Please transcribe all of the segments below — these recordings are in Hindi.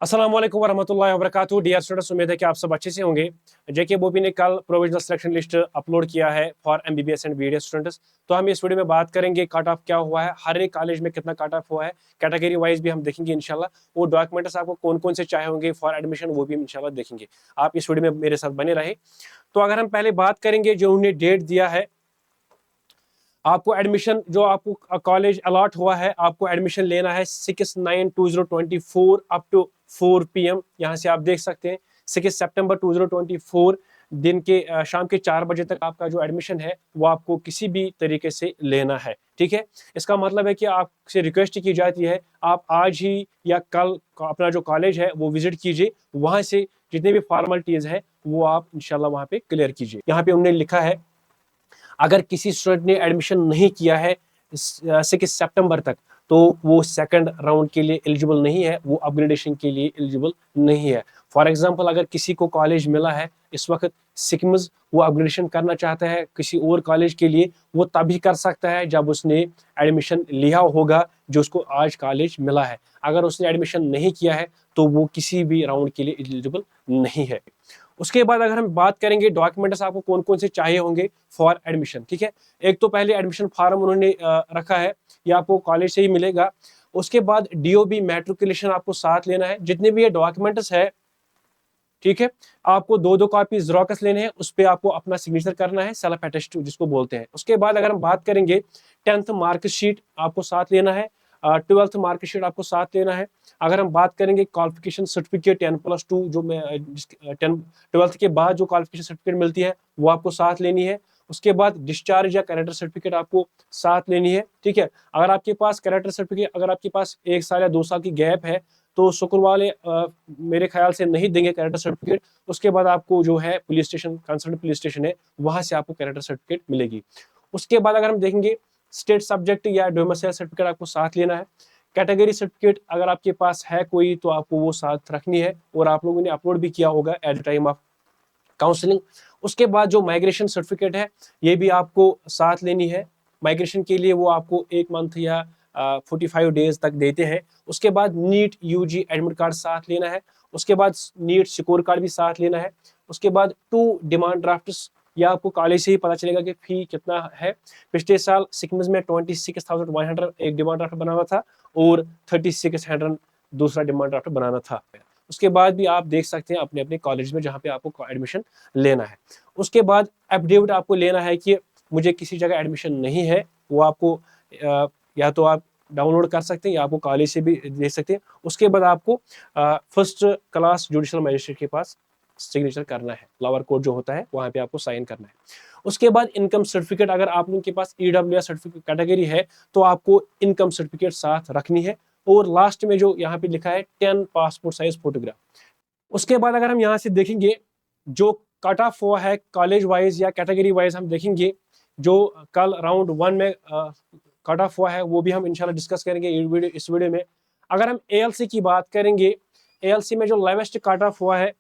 अस्सलाम वालेकुम वरहमतुल्लाहि वबरकातुहू। डियर स्टूडेंट्स, उम्मीद है कि आप सब अच्छे से होंगे। जेके बोबी ने कल प्रोविजनल सिलेक्शन लिस्ट अपलोड किया है for MBBS and BDS students. तो हम इस वीडियो में बात करेंगे कट ऑफ क्या हुआ है, हर एक कॉलेज में कितना कट ऑफ हुआ है, कैटेगरी वाइज भी हम देखेंगे इंशाल्लाह। वो डॉक्यूमेंट्स आपको कौन कौन से चाहिए होंगे फॉर एडमिशन, वो भी इंशाल्लाह देखेंगे। आप इस वीडियो में मेरे साथ बने रहे। तो अगर हम पहले बात करेंगे जो उन्होंने डेट दिया है, आपको एडमिशन जो आपको कॉलेज अलॉट हुआ है, आपको एडमिशन लेना है 6/9/2024 अप टू 4 PM। यहाँ से आप देख सकते हैं 6 सितंबर 2024 दिन के शाम के 4 बजे तक आपका जो एडमिशन है वो आपको किसी भी तरीके से लेना है। ठीक है, इसका मतलब है कि आपसे रिक्वेस्ट की जाती है आप आज ही या कल अपना जो कॉलेज है वो विजिट कीजिए, वहां से जितने भी फॉर्मेलिटीज है वो आप इंशाल्लाह वहां पे क्लियर कीजिए। यहाँ पे उन्होंने लिखा है अगर किसी स्टूडेंट ने एडमिशन नहीं किया है 6 सितंबर तक, तो वो सेकंड राउंड के लिए एलिजिबल नहीं है, वो अपग्रेडेशन के लिए एलिजिबल नहीं है। फॉर एग्जांपल, अगर किसी को कॉलेज मिला है इस वक्त सिक्किम्स, वो अपग्रेडेशन करना चाहता है किसी और कॉलेज के लिए, वो तभी कर सकता है जब उसने एडमिशन लिया होगा जो उसको आज कॉलेज मिला है। अगर उसने एडमिशन नहीं किया है तो वो किसी भी राउंड के लिए एलिजिबल नहीं है। उसके बाद अगर हम बात करेंगे डॉक्यूमेंट्स आपको कौन कौन से चाहिए होंगे फॉर एडमिशन। ठीक है, एक तो पहले एडमिशन फॉर्म उन्होंने रखा है, ये आपको कॉलेज से ही मिलेगा। उसके बाद डीओबी मैट्रिकुलेशन आपको साथ लेना है, जितने भी ये डॉक्यूमेंट्स है। ठीक है, आपको दो दो कॉपी जेरोक्स लेने हैं, उस पर आपको अपना सिग्नेचर करना है, सेल्फ अटेस्ट जिसको बोलते हैं। उसके बाद अगर हम बात करेंगे 10th मार्कशीट आपको साथ लेना है, 12th मार्कशीट आपको साथ लेना है। अगर हम बात करेंगे क्वालिफिकेशन सर्टिफिकेट 10+2 जो मैं 12th के बाद जो क्वालिफिकेशन सर्टिफिकेट मिलती है वो आपको साथ लेनी है। उसके बाद डिस्चार्ज या कैरेक्टर सर्टिफिकेट आपको साथ लेनी है। ठीक है, अगर आपके पास कैरेक्टर सर्टिफिकेट, अगर आपके पास 1 साल या 2 साल की गैप है तो शुक्र वाले मेरे ख्याल से नहीं देंगे कैरेक्टर सर्टिफिकेट। उसके बाद आपको जो है police station, concern police station है, वहां से आपको कैरेक्टर सर्टिफिकेट मिलेगी। उसके बाद अगर हम देखेंगे स्टेट सब्जेक्ट या डोमिसाइल सर्टिफिकेट आपको साथ लेना है। कैटेगरी सर्टिफिकेट अगर आपके पास है कोई तो आपको वो साथ रखनी है, और आप लोगों ने अपलोड भी किया होगा at the time of counselling. उसके बाद जो माइग्रेशन सर्टिफिकेट है ये भी आपको साथ लेनी है। माइग्रेशन के लिए वो आपको 1 मंथ या 45 डेज तक देते हैं। उसके बाद नीट यूजी एडमिट कार्ड साथ लेना है। उसके बाद नीट स्कोर कार्ड भी साथ लेना है। उसके बाद 2 डिमांड ड्राफ्ट्स, या आपको कॉलेज से ही पता चलेगा कि फी कितना है। पिछले साल सिक्किम में 26,100 एक डिमांड ड्राफ्ट बनाना था और 3600 दूसरा डिमांड ड्राफ्ट बनाना था। उसके बाद भी आप देख सकते हैं अपने अपने कॉलेज में जहाँ पे आपको एडमिशन लेना है। उसके बाद एफिडेविट आपको लेना है कि मुझे किसी जगह एडमिशन नहीं है, वो आपको या तो आप डाउनलोड कर सकते हैं या आपको कॉलेज से भी दे सकते हैं। उसके बाद आपको फर्स्ट क्लास जुडिशियल मजिस्ट्रेट के पास सिग्नेचर करना है, लोअर कोर्ट जो होता है वहां पे आपको साइन करना है। उसके बाद इनकम सर्टिफिकेट, अगर आप लोगों के पास ईडब्ल्यूएस सर्टिफिकेट कैटेगरी है तो आपको इनकम सर्टिफिकेट साथ रखनी है। और लास्ट में जो यहाँ पे लिखा है 10 पासपोर्ट साइज फोटोग्राफ। उसके बाद अगर हम यहाँ से देखेंगे जो कट ऑफ हुआ है कॉलेज वाइज या कैटेगरी वाइज, हम देखेंगे जो कल राउंड 1 में कट ऑफ हुआ है वो भी हम इंशाल्लाह डिस्कस करेंगे इस वीडियो में। अगर हम एएलसी की बात करेंगे, एएलसी में जो लेवेस्ट कट ऑफ हुआ है,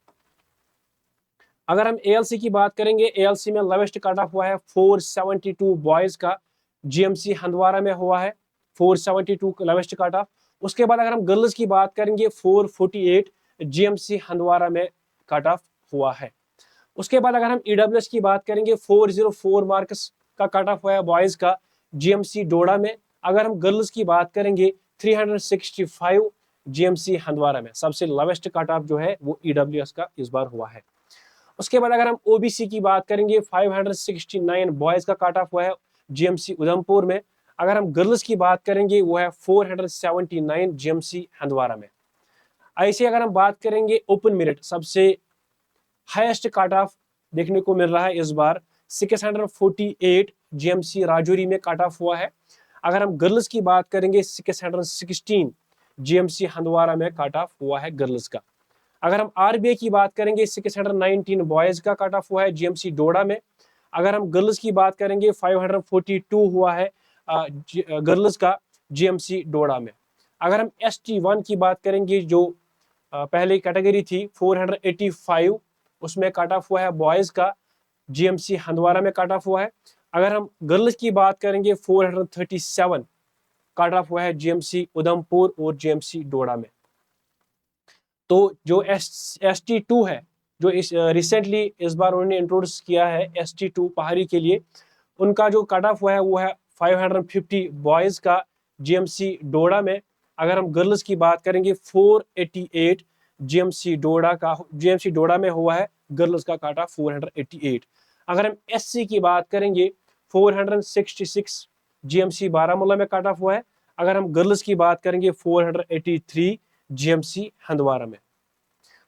अगर हम एएलसी की बात करेंगे, एएलसी में लेवेस्ट कट ऑफ हुआ है 472 बॉयज का, जीएमसी हंदवारा में हुआ है 472 लेवेस्ट कट ऑफ। उसके बाद अगर हम गर्ल्स की बात करेंगे 448 जीएमसी हंदवारा में कट ऑफ हुआ है। उसके बाद अगर हम ईडब्ल्यूएस की बात करेंगे 404 मार्क्स का कट ऑफ हुआ है बॉयज का, जीएमसी डोडा में। अगर हम गर्ल्स की बात करेंगे 365 जीएमसी हंदवारा में। सबसे लेवेस्ट कट ऑफ जो है वो ईडब्ल्यूएस का इस बार हुआ है। उसके बाद अगर हम ओबीसी की बात करेंगे 569 बॉयज का कट ऑफ हुआ है जीएमसी उधमपुर में। अगर हम गर्ल्स की बात करेंगे वो है 479 जीएमसी हंदवारा में। ऐसे अगर हम बात करेंगे ओपन मेरिट, सबसे हाईएस्ट कट ऑफ देखने को मिल रहा है इस बार 648 जीएमसी राजौरी में कट ऑफ हुआ है। अगर हम गर्ल्स की बात करेंगे 616 जीएमसी हंदवारा में कट ऑफ हुआ है गर्ल्स का। अगर हम आरबीआई की बात करेंगे 619 बॉयज का कट ऑफ हुआ है जीएमसी डोडा में। अगर हम गर्ल्स की बात करेंगे 542 हुआ है गर्ल्स का जीएमसी डोडा में। अगर हम ST1 की बात करेंगे जो पहले कैटेगरी थी 485, उसमें कट ऑफ हुआ है बॉयज का, जीएमसी हंदवारा में कट ऑफ हुआ है। अगर हम गर्ल्स की बात करेंगे 437 कट ऑफ हुआ है जीएमसी उधमपुर और जीएमसी डोडा में। तो जो ST2 है, जो इस रिसेंटली इस बार उन्होंने इंट्रोड्यूस किया है ST2 पहाड़ी के लिए, उनका जो कट ऑफ हुआ है वो है 550 बॉयज़ का GMC डोडा में। अगर हम गर्ल्स की बात करेंगे 488 GMC डोडा में हुआ है गर्ल्स का कट ऑफ 488। अगर हम SC की बात करेंगे 466 GMC बारामूला में कट ऑफ हुआ है। अगर हम गर्ल्स की बात करेंगे 483 GMC हंदवारा में।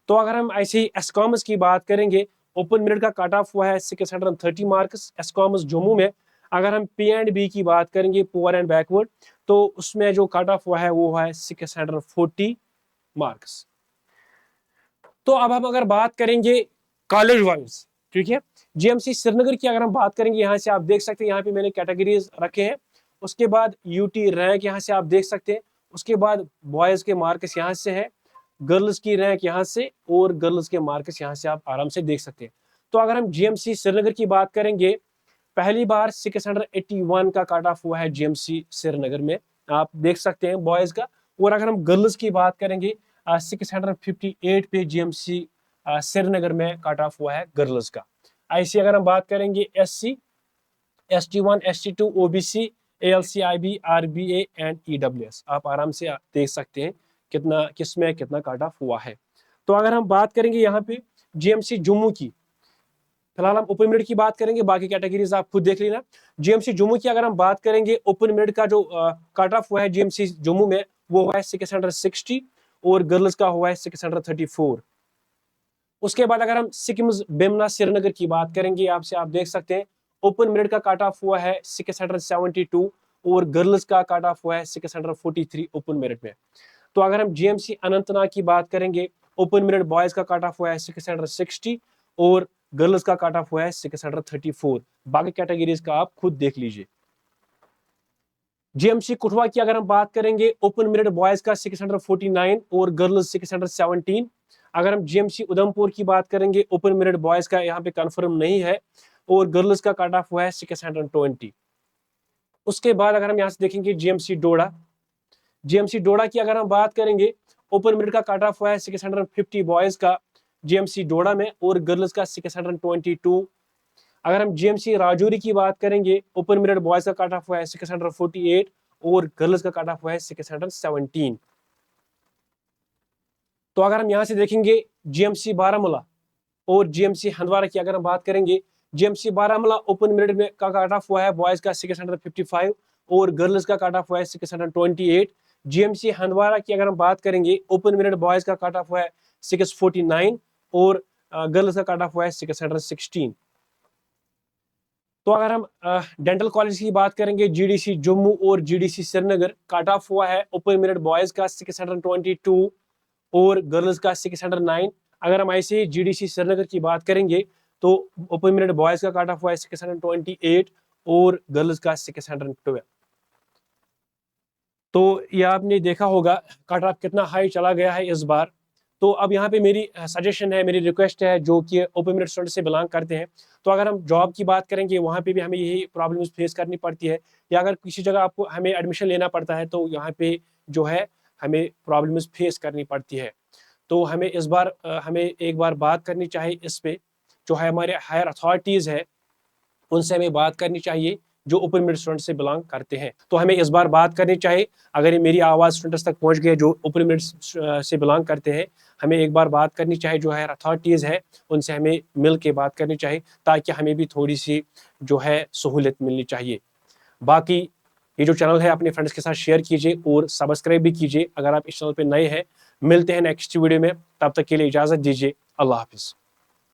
तो अगर हम ऐसे ही एस्कॉमस की बात करेंगे, ओपन मेरिट का कट ऑफ हुआ है 630 मार्क्स एस्कॉमस जम्मू में। अगर हम P&B की बात करेंगे, पुअर एंड बैकवर्ड, तो उसमें जो कट ऑफ हुआ है वो है 640 मार्क्स। तो अब हम अगर बात करेंगे कॉलेज वाइज, ठीक है, GMC श्रीनगर की अगर हम बात करेंगे, यहाँ से आप देख सकते हैं, यहाँ पे मैंने कैटेगरीज रखे हैं। उसके बाद UT रैंक यहाँ से आप देख सकते हैं। उसके बाद बॉयज के मार्क्स यहाँ से है, गर्ल्स की रैंक यहाँ से, और गर्ल्स के मार्क्स यहाँ से आप आराम से देख सकते हैं। तो अगर हम GMC श्रीनगर की बात करेंगे, पहली बार 681 का कट ऑफ हुआ है GMC श्रीनगर में, आप देख सकते हैं बॉयज का। और अगर हम गर्ल्स की बात करेंगे 658 पे GMC श्रीनगर में कट ऑफ हुआ है गर्ल्स का। ऐसे अगर हम बात करेंगे SC, ST1, ST2, OBC, ALC, IB, RBA and EWS, आप आराम से देख सकते हैं कितना किसमें कितना कट ऑफ हुआ है। तो अगर हम बात करेंगे यहाँ पे GMC जम्मू की, फिलहाल हम ओपन मेरिट की बात करेंगे, बाकी कैटेगरीज आप खुद देख लेना। GMC जम्मू की अगर हम बात करेंगे, ओपन मेरिट का जो कट ऑफ हुआ है GMC जम्मू में वो हुआ है 660 और गर्ल्स का हुआ है 634। उसके बाद अगर हम सिक्किम बेमना श्रीनगर की बात करेंगे, आपसे आप देख सकते हैं ओपन मेरिट का कट ऑफ हुआ है 672 और गर्ल्स का कट ऑफ हुआ है 643 ओपन मेरिट में। तो अगर हम GMC अनंतनाग की बात करेंगे, ओपन मेरिट बॉयज का कट ऑफ हुआ है 660 और गर्ल्स का कट ऑफ हुआ है 634। बाकी कैटेगरीज का आप खुद देख लीजिए। GMC कठुआ की अगर हम बात करेंगे, ओपन मेरिट बॉयज का 649 और गर्ल्स 617। अगर हम GMC उधमपुर की बात करेंगे, ओपन मेरिट बॉयज का यहाँ पे कंफर्म नहीं है और गर्ल्स का कट ऑफ हुआ है 620। उसके बाद अगर हम यहाँ से देखेंगे GMC डोडा की अगर हम बात करेंगे, ओपन मेरिट का कट ऑफ हुआ है 650 बॉयज का GMC डोडा में और गर्ल्स का 622। अगर हम GMC राजौरी की बात करेंगे, ओपन मेरिट बॉयज का कट ऑफ हुआ है 648 और गर्ल्स का कट ऑफ हुआ है 617। तो अगर हम यहाँ से देखेंगे GMC बारामूला और GMC हंदवारा की अगर हम बात करेंगे, GMC बारामूला ओपन मेरिट में का कट ऑफ हुआ है बॉयज का 655 और गर्ल्स का कट ऑफ हुआ है 628। GMC हंदवारा की अगर हम बात करेंगे, ओपन मेरिट बॉयज का कट ऑफ हुआ है 649 और गर्ल्स का कट ऑफ हुआ है 616। तो अगर हम डेंटल कॉलेज की बात करेंगे, GDC जम्मू और GDC श्रीनगर, कट ऑफ हुआ है ओपन मेरिट बॉयज का 622 और गर्ल्स का 609। अगर हम ऐसे ही GDC श्रीनगर की बात करेंगे, तो ओपन मेरिट बॉयज का कट ऑफ हुआ है 628 और गर्ल्स का 612। तो ये आपने देखा होगा कट ऑफ कितना हाई चला गया है इस बार। तो अब यहाँ पे मेरी सजेशन है, मेरी रिक्वेस्ट है, जो कि ओपन मेरिट स्टूडेंट से बिलोंग करते हैं, तो अगर हम जॉब की बात करेंगे वहाँ पे भी हमें यही प्रॉब्लम्स फेस करनी पड़ती है, या अगर किसी जगह आपको हमें एडमिशन लेना पड़ता है तो यहाँ पे जो है हमें प्रॉब्लम्स फेस करनी पड़ती है। तो हमें इस बार हमें एक बार बात करनी चाहिए इस पे, जो है हमारे हायर अथॉरिटीज़ है उनसे हमें बात करनी चाहिए जो ओपन मेरिट स्टूडेंट से बिलोंग करते हैं। तो हमें इस बार बात करनी चाहिए, अगर ये मेरी आवाज़ स्टूडेंट्स तक पहुंच गई जो ओपन मेरिट से बिलोंग करते हैं, हमें एक बार बात करनी चाहिए, जो है अथॉरिटीज़ है उनसे हमें मिल के बात करनी चाहिए, ताकि हमें भी थोड़ी सी जो है सहूलियत मिलनी चाहिए। बाकी ये जो चैनल है अपने फ्रेंड्स के साथ शेयर कीजिए और सब्सक्राइब भी कीजिए अगर आप इस चैनल पर नए हैं। मिलते हैं नेक्स्ट वीडियो में, तब तक के लिए इजाज़त दीजिए। अल्लाह हाफिज़।